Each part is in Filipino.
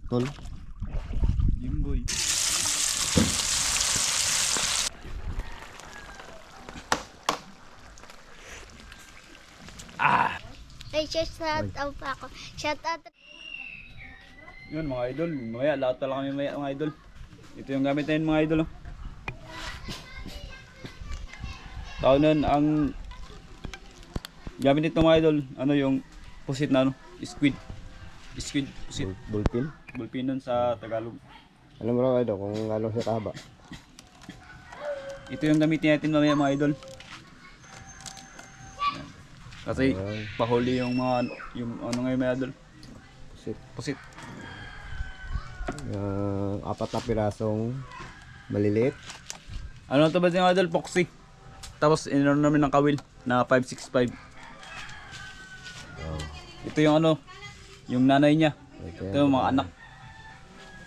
putol. Jimboy. Ay, shout out pa ako. Shout out. Yun mga idol, mamaya lahat pala kami mamaya mga idol. Ito yung gamit natin mga idol. Taon nun ang gamit nito mga idol, ano yung pusit na ano, squid pusit, Bulpin. bulpin nun sa Tagalog. Alam mo raw idol kung gano'n siya kahaba. Ito yung gamitin natin mamaya mga idol. Kasi Ayan. pahuli yung mga yung ano ngayon mga idol, Pusit. pusit. Apat na pirasong maliliit. Ano to ba yung idol? Foxy. Tapos ininom namin ng kawil na 565. Oh. Ito yung ano, yung nanay niya. Okay. Ito yung mga anak.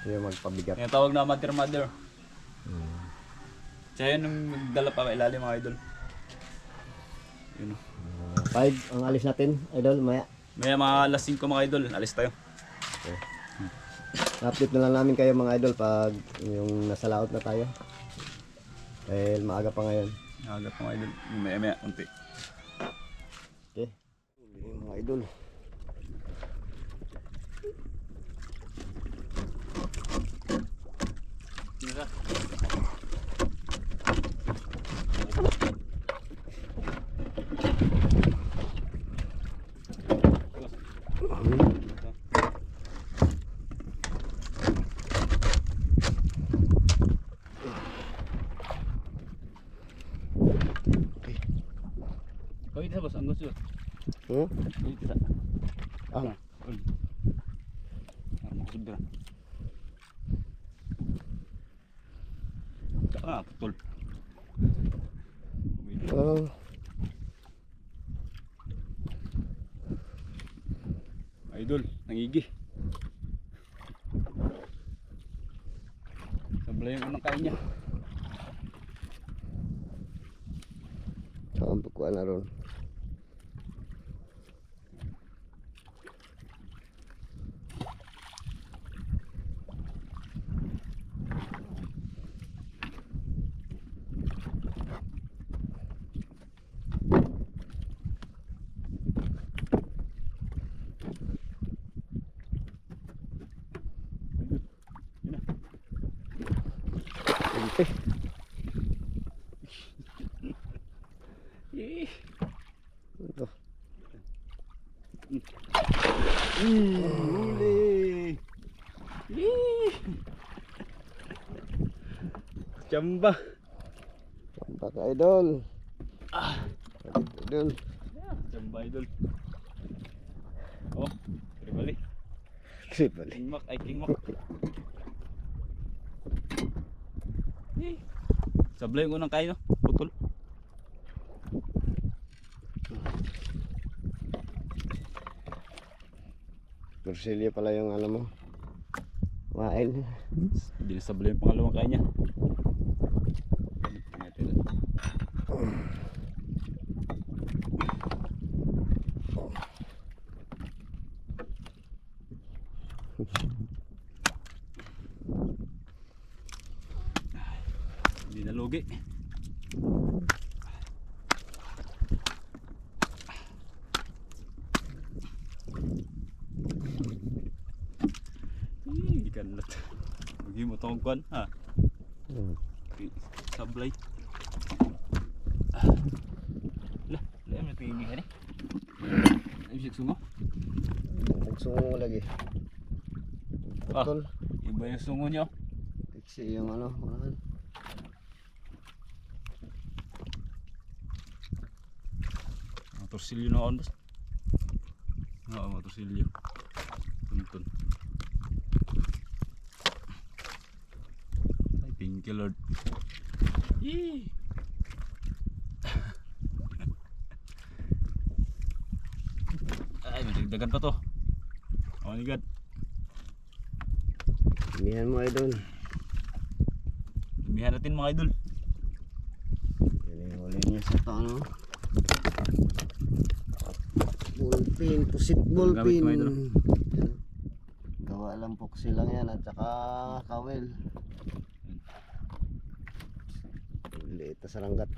Ito yung magpabigat. Yung tawag na mother. Hmm. Siya yun yung nagdala pa kay ilalim mga idol. Yun. 5 ang alis natin, idol, maya. May mga alas 5 mga idol, alis tayo. Okay. Update na lang namin kayo mga idol pag yung nasa laot na tayo. Dahil maaga pa ngayon. Nakagat mga idol, yung maya unti. Okay. Yung mga idol. Kau itu bos, anggus tu. Hmm? Ini kita. Ah. Sudah. Betul. Oh. Idol, nangigi. Sablay yung unang kain niya. Saan pagkuhan na ron? Ente. Ito. Huli. Jamba. Tampak idol. Idol. Jamba idol. Oh, balik. Sip balik. King Mac, ay King Mac. Sablay yung unang kain, no? Putol. Torsilyo pala yung ano mo. Main. Hindi na sablay yung pangalawang kain niya. Hindi na lugi. Ikan lat. Bagi mo tong kwan ha. Sablay. Lah, lain na pili ka ni. Ay bisig sungo. Nagsungo lagi. Putol. Iba yung sungo niyo. Tiksi yung ano. Mahal. Torsilyo na on bas. Oo, torsilyo. Tuntun. Ay, thank you Lord. Yee! Ay, madagdagan pa to. Oh my God. Inihan mo idol. Lumihan natin mga idol. Yan yung huli niya sa to ano. Ballpin, pusit Gamit ballpin. mo, idol. Yan. Gawa Talampoksi lang yan at saka kawel. Liit na saranggat.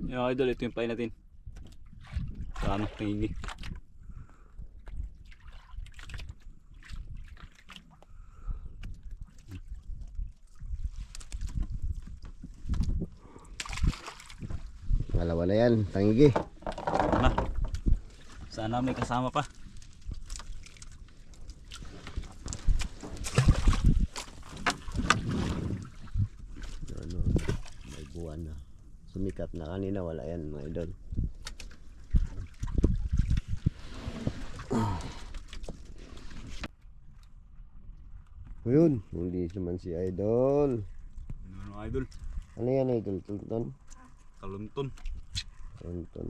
Yung mga idol, ito yung pain natin. Sa ano, tingigi. Dalawa na yan, tangigi. Na. Sana may kasama pa. Ano, may buwan na. Sumikat na kanina, wala yan mga idol. Ayun, huli naman si idol. Ano mga idol? Ano yan idol? Tulton? Talunton. Tulton.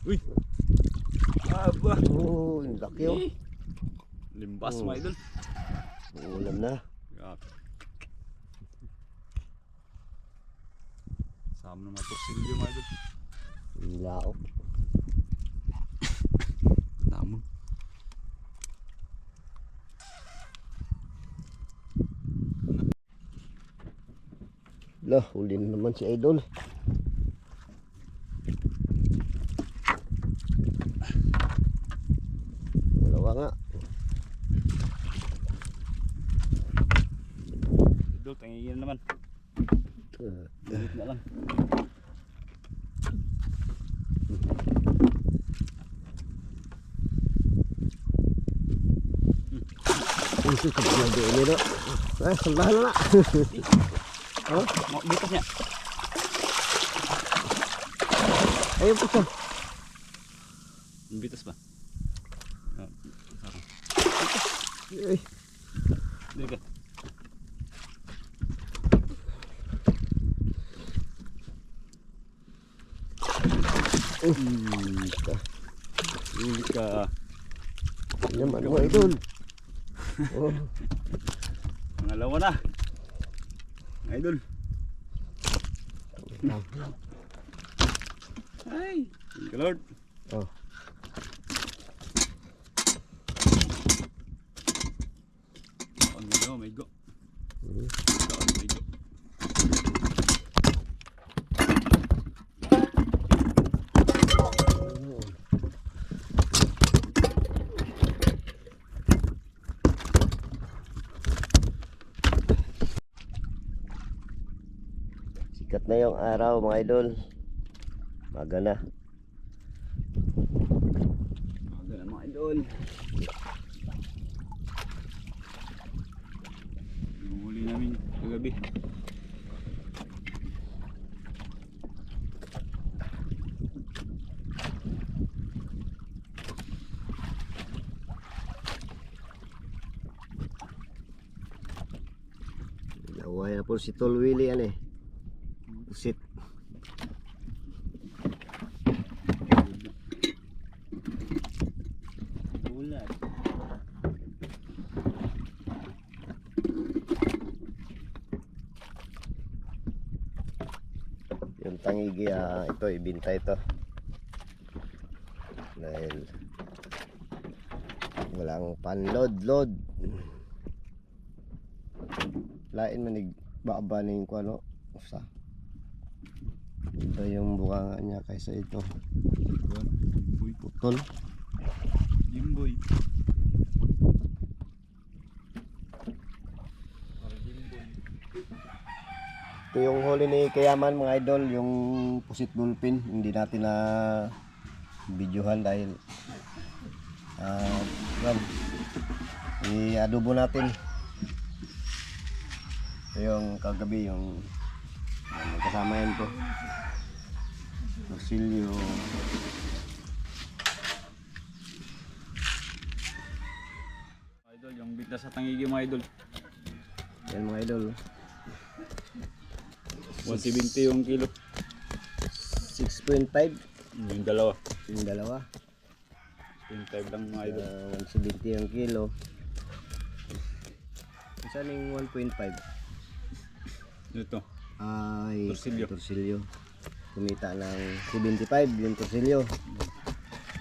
Uy! Aba! Oh, yung laki oh. Limbas Oh. mga idol. Ulam na. Grabe. Sama ng mga torsilyo mga idol. Yung laok. Namon. Lah, huli na naman si idol. Dalawa nga. Idol, tangingin na naman. Ulit na lang. Isi ka na doon nito. Salbahan na na. Oh, Butas niya. ayun po siya. Bitas ba? Ah, sarang. Ay, Dili ka. ka. Dili ka. Yaman mo idol. Oh, Pangalawa na. Idol. Ay, thank you Lord. oh. Oh, may go. Hmm. May go. Sikat na yung araw mga idol. Maga na. Ganun mga idol. Yung huli namin kagabi. Laway na po si Tol Willie yan eh. Pusit. Bulat. Yung tangigi ito ibinta ito. Dahil walang panload. Lain manig baba na yung ano. Usa. Iba yung bunganga niya kaysa ito. Jimboy. Putol. Jimboy. Ito yung huli ni Kayaman mga idol, yung pusit bulpin. Hindi natin na videohan dahil yan, i-adobo natin. Ito yung kagabi, yung kasama yan po. Torsilyo. Idol, yung bigla sa tangigi mga idol. Yan mga idol. 170 yung kilo. 6.5 Yung dalawa. yung dalawa. 25 lang mga idol. 170 yung kilo. Isa yung 1.5. Ito. Ay, Torsilyo. torsilyo. kumita ng 75 yung torsilyo.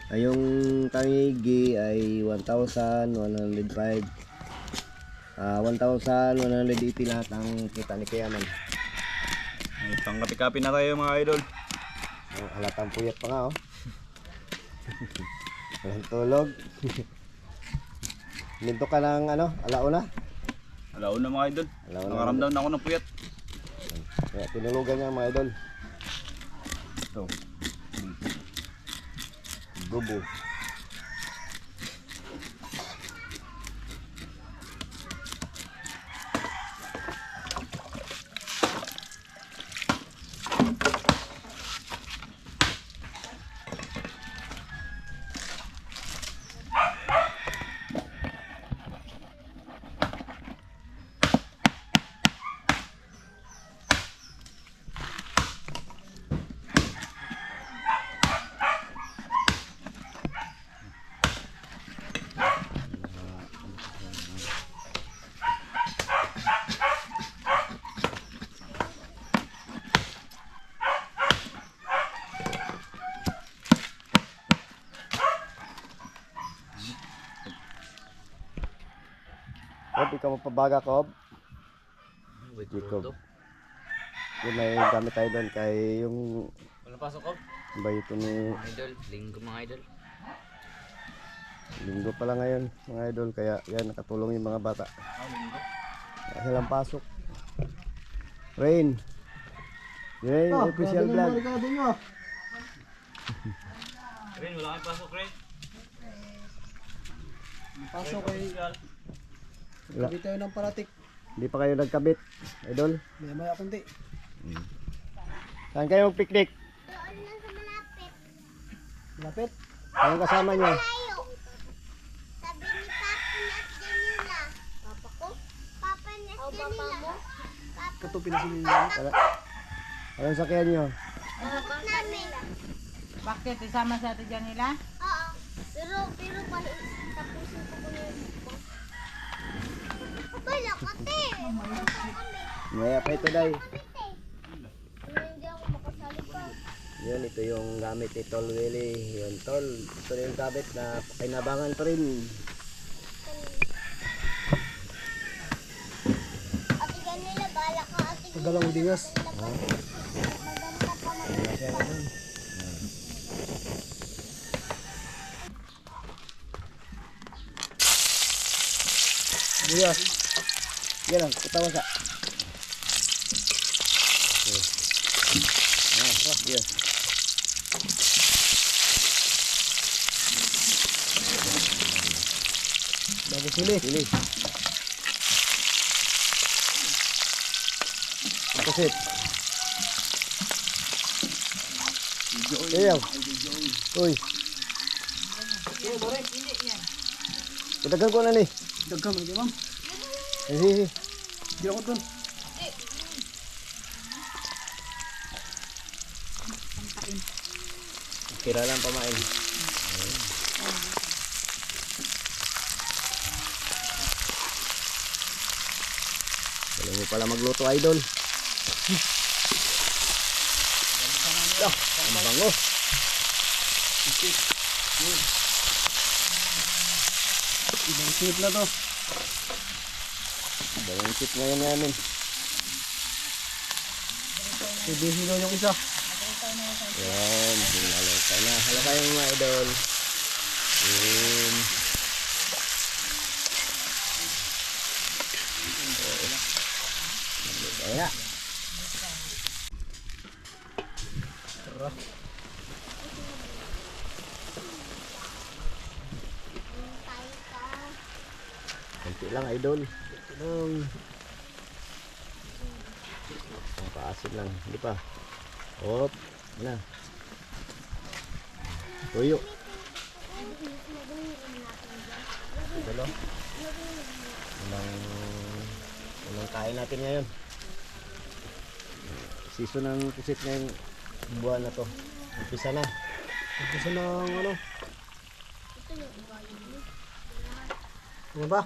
Ay yung tangigi ay 1,105. 1,180 lahat ang kita ni Kayaman. Ay, pangkapi-kapi na tayo mga idol. Halatang puyat pa nga oh. Walang tulog. Minto ka ng ano, alauna. Alauna mga idol. Alauna. Nakaramdam na ako ng puyat. Kaya tinulugan niya mga idol. Ito. Bubo. Kob, ikaw mapabaga, Kob. Jacob. Yun na yung gamit tayo doon kay yung Walang pasok ko. ba ito ni Mga idol, linggo mga idol. linggo pala ngayon mga idol, kaya yan nakatulong yung mga bata. Kaya silang pasok. Rain. Rain, official vlog. Ren, wala kang pasok, Ren. Pasok kay Wala. Hindi tayo ng paratik. Hindi pa kayo nagkabit, idol. Maya kunti. Saan kayo picnic? Doon lang sa malapit. Lapit. Anong kasama nyo? Tayo. Sabi ni Papa ni at Janila. Papa ko? Papa ni at Janila. Papa Kato pinasilin niya. Anong sakyan nyo? namin. Bakit? Isama sa atin dyan nila? Oo. Pero pa tapusin ko ko yung bus. Abala ka, te. Maya pa ito, Day. Hindi ako makasali pa. Yun, ito yung gamit ni Tol Willie. Yun, Tol. Ito na yung gamit na pakinabangan pa rin. Ate Janila, bala ka. Ate Janila. Pagalang dingas. Maganda pa mag- Buyas. Yan lang, katawa sa. Yes. Bago sili. Sili. Kasit. Ayaw. Uy. Kadagan ko na ni. Dagkam lagi ma'am. Sige. Di ako dun. Kira lang pamain. Galing mo pala magluto, idol. Ah, ang bango. Ibang sip na to. Bawang tip ngayon namin. Ibisi daw yung isa. Yan, hinalo ka na. Halo kayo mga idol. Yun. Ayan na. Kunti lang idol. Kunti lang. Paasin lang. Hindi pa. Hop. Yan na. Tuyo. Idol oh. Unang kain natin ngayon. Season ng pusit ngayong buwan na to. Umpisa na. Umpisa ng ano. Ano ba?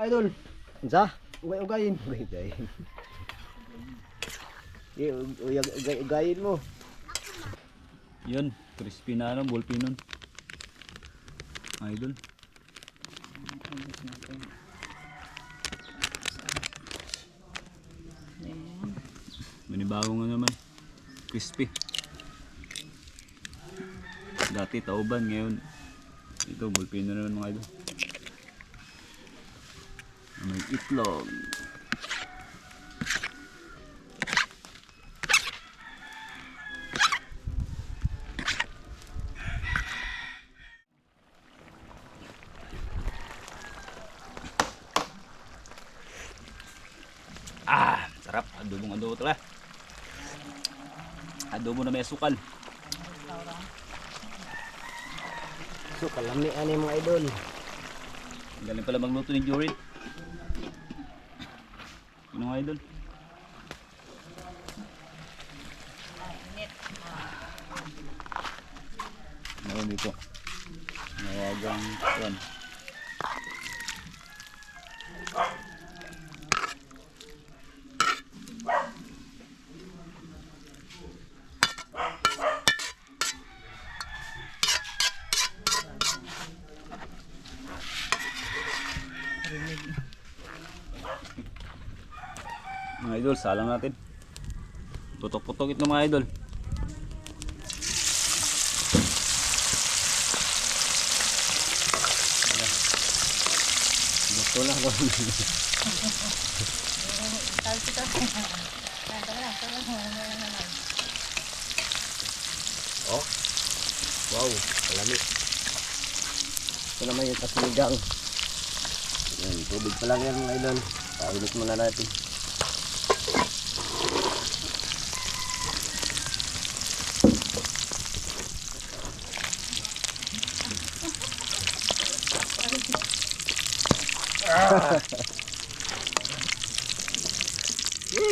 Idol. Unsa? Ugay-ugayin. Uy, dahil. Ugayin mo. Yun, crispy na ano, ballpin nun. Mga idol. Manibago nga naman. Crispy. Dati tauban, ngayon ito ballpin na naman mga idol. May itlog. Sarap. Adobong adobo talaga. Adobo na may asukal. So, kalamian yung mga idol. Galing pala magluto ni Jorin. Ano mga idol? Meron dito. Nawagang yan. Mga idol, salang natin. Putok-putok ito mga idol. Gusto na ako. Oh. Wow, kalami. Ito naman yung kasinigang. Yan, tubig pa lang yan mga idol. Painit muna natin.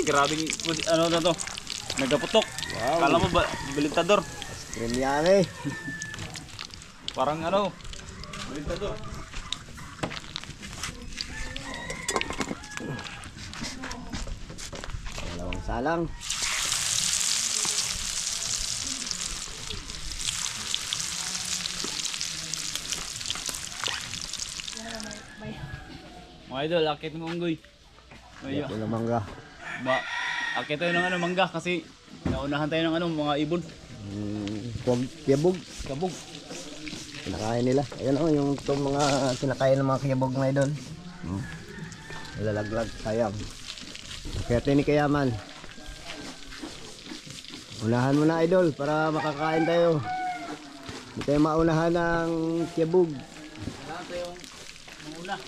Grabing ano na to. Nagaputok. Wow. Kala mo ba balintador? Cream yan eh. Parang ano? Balintador. Dalawang salang. Mga idol, akit ng unggoy. Ayo. Ito na mangga. Ba, akit tayo ng ano mangga kasi naunahan tayo ng ano mga ibon. Kiyabog. Kabog. Kinakain nila. Ayan o, yung itong mga kinakain ng mga kiyabog na idol. Lalaglag, sayang. Kaya ni Kayaman. Unahan mo na idol para makakain tayo. Hindi tayo maunahan ng kiyabog. Kailangan tayong manguna.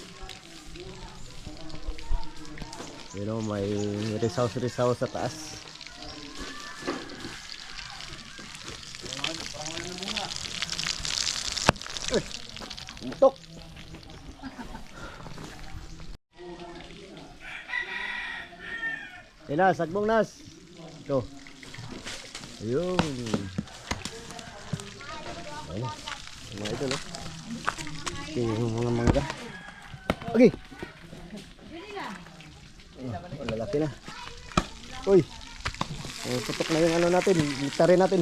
You know, may risaw-risaw sa taas. Untok. Nas, sagbong nas. Ito. Ayun. Ayun. Mga ito, no? Ito yung mga mangga. Okay. Oh, lalaki na. Uy. Tutok na yung ano natin. Gitarin natin.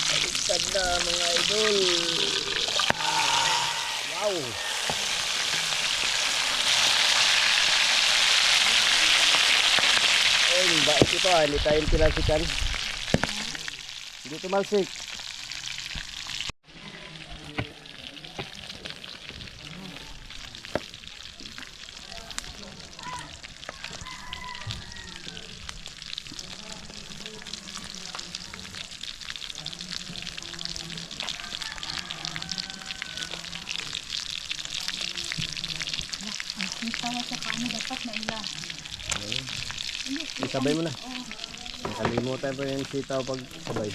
Baliktad na mga idol. Wow. Ay, bait ito ah. Hindi tayo pinasikan. Hindi tumalsik. Isabay mo na. Nakalimutan pa yung sitaw pag sabay.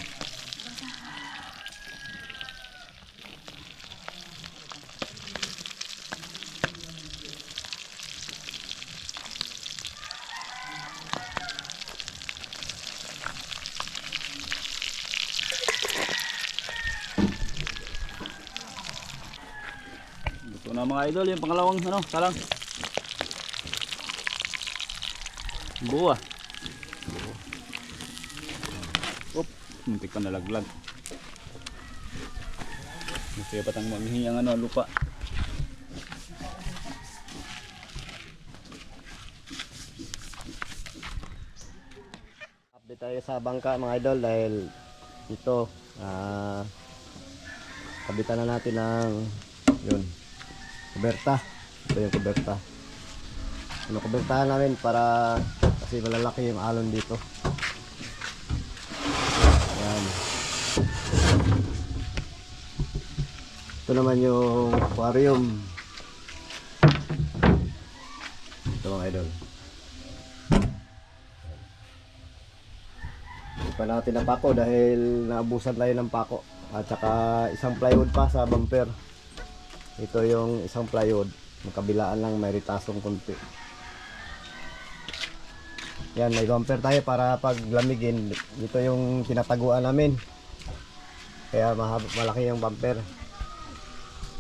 Ito na mga idol, yung pangalawang salang. Buo ah. Oop, muntik pa nalaglag. Masaya patang maghingi ang lupa. Update tayo sa bangka mga idol dahil ito kabitan na natin ng yun, kuberta. Ito yung kuberta. Kubertahan namin para kasi malalaki yung alon dito. Ayan. Ito naman yung aquarium. Ito mga idol. Hindi pa natin napako dahil naabusan tayo ng pako. At saka isang plywood pa sa bumper. Ito yung isang plywood. Magkabilaan lang may ritasong kunti. Yan, may bumper tayo para pag lamigin. Ito yung tinataguan namin. Kaya malaki yung bumper.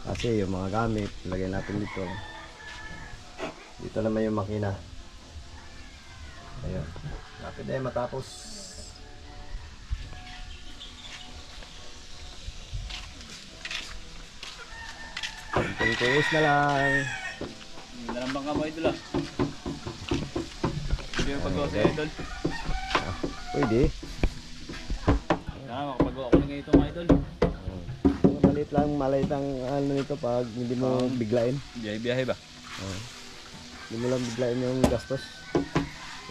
Kasi yung mga gamit, lagay natin dito. Dito naman yung makina. Ayan. Lapit na yung matapos. Tinis na lang. Nalambang ka mo idol ah. Hindi yung paggawa sa idol. Pwede. Makapagawa ko na ngayon ito mga idol. Maliit ang ano nito pag hindi mo biglain. Biyahe-biyahe ba? Hindi mo lang biglain yung gastos.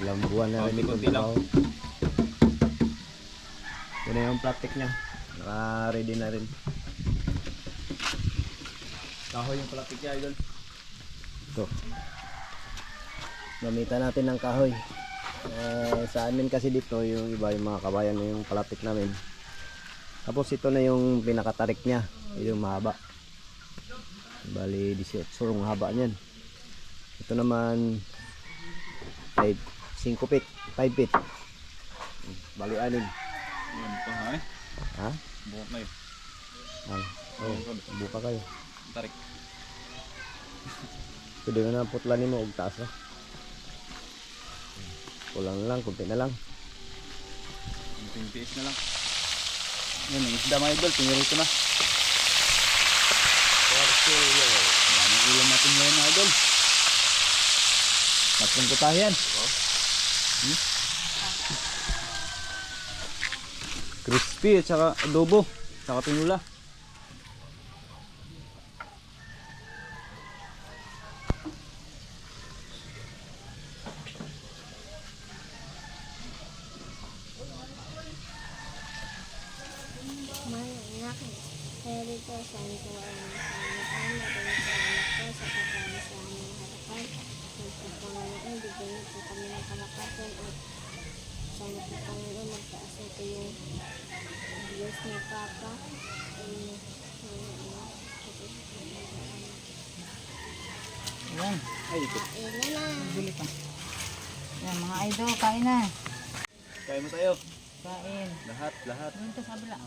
Ilang buwan na rin ito. konti lang. Yun na yung plastic niya. Naka-ready na rin. Kahoy yung plastic niya idol. Ito. Gamitan natin ng kahoy. Sa amin kasi dito yung iba yung mga kabayan na yung plastic namin. Tapos ito na yung pinakatarik niya. Ito yung mahaba. Bali 18 yung haba niyan. Ito naman 5 feet. 5 feet. Bali 6. Yun ito ha eh. Ha? Buhok na yun. Buka kayo. Tarik. Pwede na putla ni mo og taas na. Kulang lang, kunti na lang. Yung PS na lang. Yun, yung isda mga idol, pinirito na. Daming ulam natin ngayon mga idol. Tatlong putahe yan. Crispy at saka adobo. Saka tinula. Dito sa ito ay nasan maraming salamat po sa pagkakas sa aming harapan. Panginoon, bigyan niyo po kami ng kalakasan at sana po Panginoon magtaas ito yung Diyos ni Papa. Ayan. Kain na na. Bili pa. Ayan mga idol, kain na. Kain mo tayo. Kain. Lahat. Doon ka sa kabila.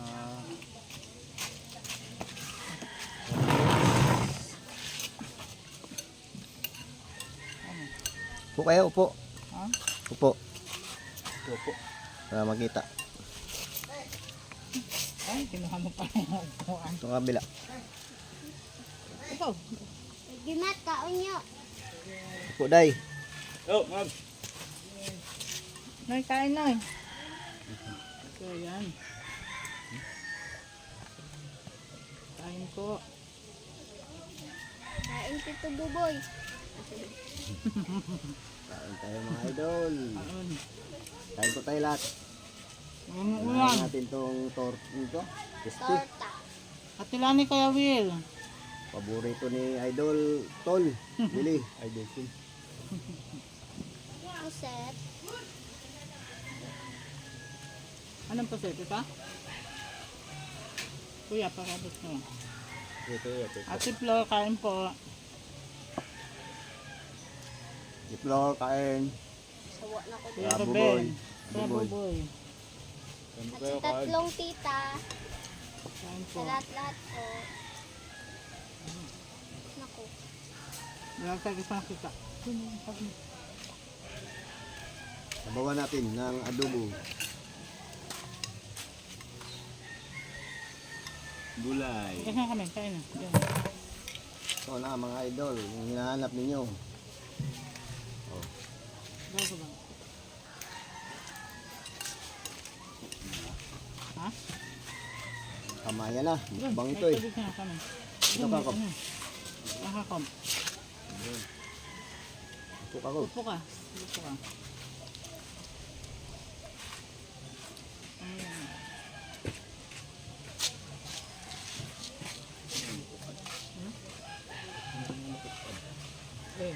Upo kayo, upo. Ha? Upo. Opo. Para makita. Ay, kinuha mo pa yung upuan. Ito kabila. Ikaw. Gimat, kaon nyo. Upo, day. Oh, mag. Noy, kain Noy. So, yan. Kain ko. Kain Tito Buboy. Kain tayo mga idol. Kain. Kain po tayo lahat. Ano Kain ulam? natin tong nito. Crispy. Torta. Atilani kaya Will. Paborito ni Idol Tol. Bili. Idol Tol. Puset. Anong paset? Ito? Kuya, pakabot mo. Ito. Ate Flor, kain po. Floor, kain. Sawa na ko Kuya Ah, Ruben. buboy. Kuya Buboy. Buboy. At sa tatlong tita, Kain sa po. lahat-lahat po. Naku. Wala tayo gusto makita. Sabawan natin ng adobo. Gulay. Kasi na kami, kain na. Diyan. Ito na mga idol, yung hinahanap ninyo. Bago ba? Ha? Kamaya na, mukbang ito May eh. tubig na kami. Ito ka, Kap. Nakakom. Ito ka ko. Upo ka. Upo ka. Ayan. Eh.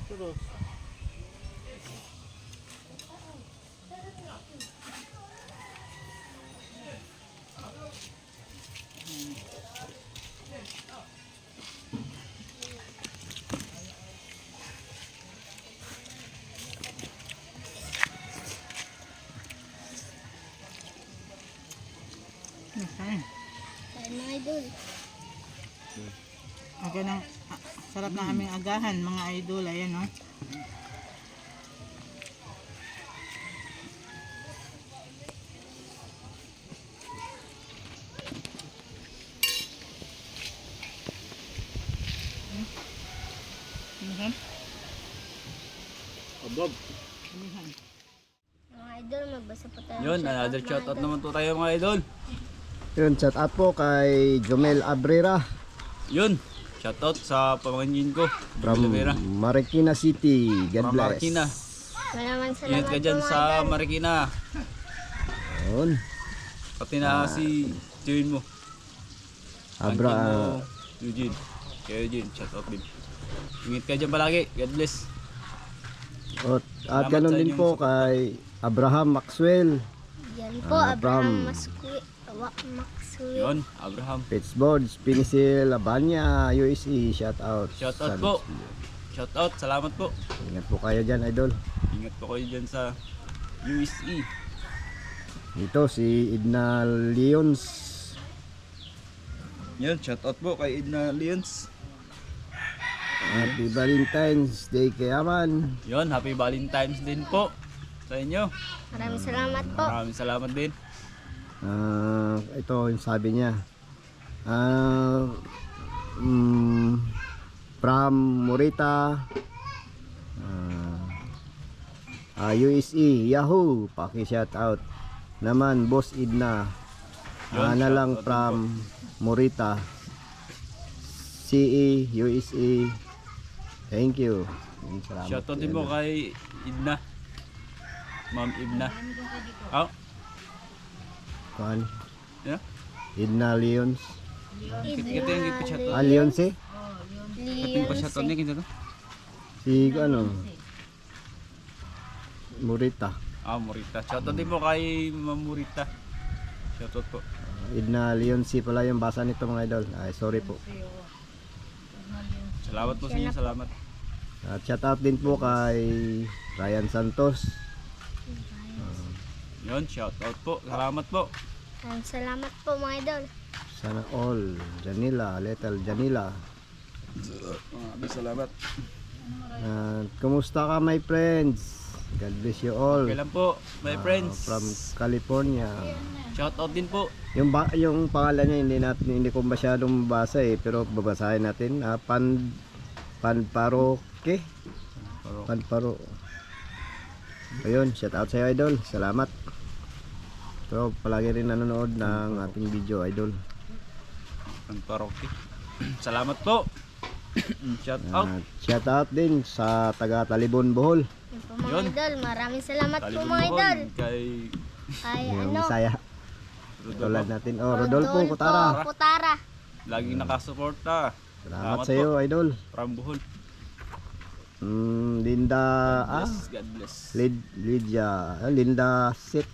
Terus. Kain. Kain mga idol. Okay ng sarap ng aming agahan mga idol. Ayan no. Amihan. Abob. Amihan. Mga idol, magbasa po tayo. ng Yun, shoutout, another mga shoutout idol. naman po tayo mga idol. Yun, shout out po kay Jomel Abrera Yun, shoutout sa pamangkin ko. from Vera. Marikina City. God From bless. Marikina. Maraming Ingat salamat ka po dyan mga sa idol. Marikina. Yun. Pati na si June mo. Abra, Pangkin mo, Eugene. Kaya Eugene, shoutout din. Ingat ka dyan palagi. God bless. at Salamat ganun sa din inyong po support. kay Abraham Maxwell, Yan po, from Abraham Maxwell. Yun, Abraham. Pittsburgh, Pinisil, Abanya, USA. Shout out. Shoutout po. Shoutout, salamat po. Ingat po kayo dyan, idol. Ingat po kayo dyan sa USE. Ito si Idna Leons. Yun, shoutout po kay Edna Leons. Happy Valentine's Day kay Aman. Yun, happy Valentine's din po sa inyo. Maraming salamat po. Maraming salamat din. Ito yung sabi niya. From Morita, USA, Yahoo, paki-shout out. Naman, Boss Idna. Yun, Na lang shoutout from Morita, CE, USA. Thank you. Salamat. Shoutout din po kay Idna. Ma'am Idna. Oh, Kuan? yeah. Idna Leons. Kita yung kita shoutout. Leons eh? Kating pa shoutout niya kinsa to? Si ano? Morita. Ah, Morita. Shoutout din po kay Ma'am Morita. Shoutout po. Idna Leonsi pala yung basa nito mga idol. Ay, sorry po. Salamat po sa inyo, salamat. At shout out din po kay Ryan Santos. Yun, shoutout po. Salamat po. Maraming salamat po mga idol. Sana all. Janila, Little Janila. Maraming salamat. Kumusta ka my friends? God bless you all. Okay lang po, my friends. From California. Shoutout din po. Yung pangalan niya hindi ko masyadong mabasa eh, pero babasahin natin. Panparoke. Panparo. Ayun, shout out sa iyo idol. Salamat. Pero palagi rin nanonood ng ating video idol. Ang paroke. Salamat po. Shout out. Shout out din sa taga Talibon Bohol. Yan po mga Yun. idol. Maraming salamat po Talibon mga Bohol. idol. Kay Ay Yung ano, Bisaya. Tulad Rodolfo. natin. Oh, Rodolfo Kutara. Putara. Laging nakasuporta. Salamat sa iyo idol. From Bohol. Linda God bless. Lydia, Linda Sit.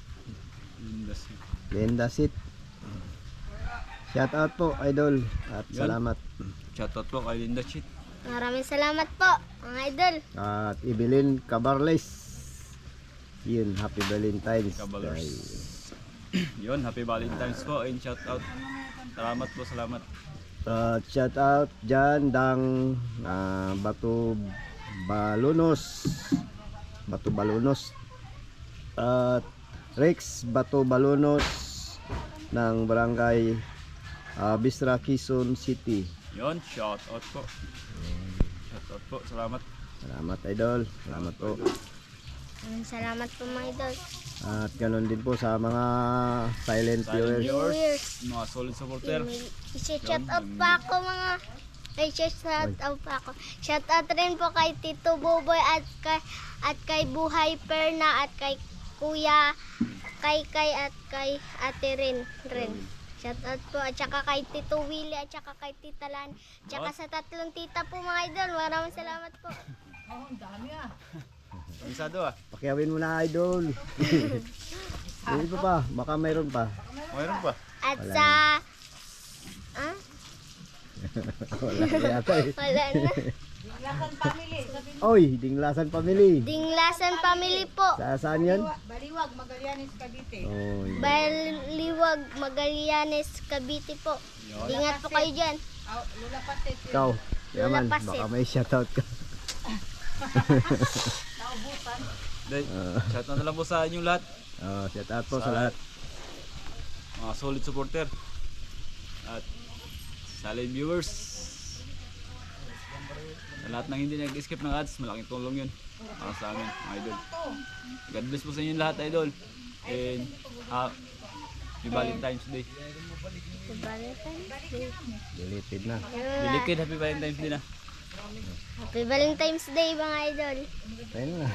Bless. Linda Sit. Shout out po idol at Yun. salamat. Shoutout po kay Linda Chit. Maraming salamat po mga idol. At Evelyn Cabarles. Yun, happy Valentine's Cabalers. Day. Yun, happy Valentine's po and shout out. Salamat po, salamat. Shout out dyan, Dang Batu Balunos. At Rex Batu Balunos ng barangay Bisra, Quezon City. Yun, shout out po. Shout out po, salamat. Salamat idol. Salamat po. Salamat po mga idol. At ganun din po sa mga silent viewers. Viewers. Mga solid supporter. I-shout out pa ako mga shout out pa ako. Shout out rin po kay Tito Boboy at kay Buhay Perna at kay Kuya Kay at kay Ate Rin. Shout out po at saka kay Tito Willie at saka kay Tita Lan. Tsaka sa tatlong tita po mga idol. Maraming salamat po. Isado ah. Pakiawin mo na idol. Hindi pa, baka mayroon pa. Mayroon pa. At Wala sa Wala na yata eh. wala na. Oy, Dinglasan Family. Dinglasan family po. Saan yan? Baliwag, Magallanes, Cavite. Oy. Baliwag, Magallanes, Cavite po. Ingat po kayo dyan. Lula Patet. Ikaw, yaman, Pasit. baka may shoutout ka. Day, shout out na lang po sa inyong lahat. Shoutout po sa lahat. Mga solid supporter. At silent viewers. Sa lahat ng hindi nag-skip ng ads, malaking tulong yun para sa amin, mga idol. God bless po sa inyo lahat, idol. And happy Valentine's Day. Valentine's Day. Deleted na. Delicate, happy Valentine's Day na. Happy Valentine's Day mga idol. Tayo na.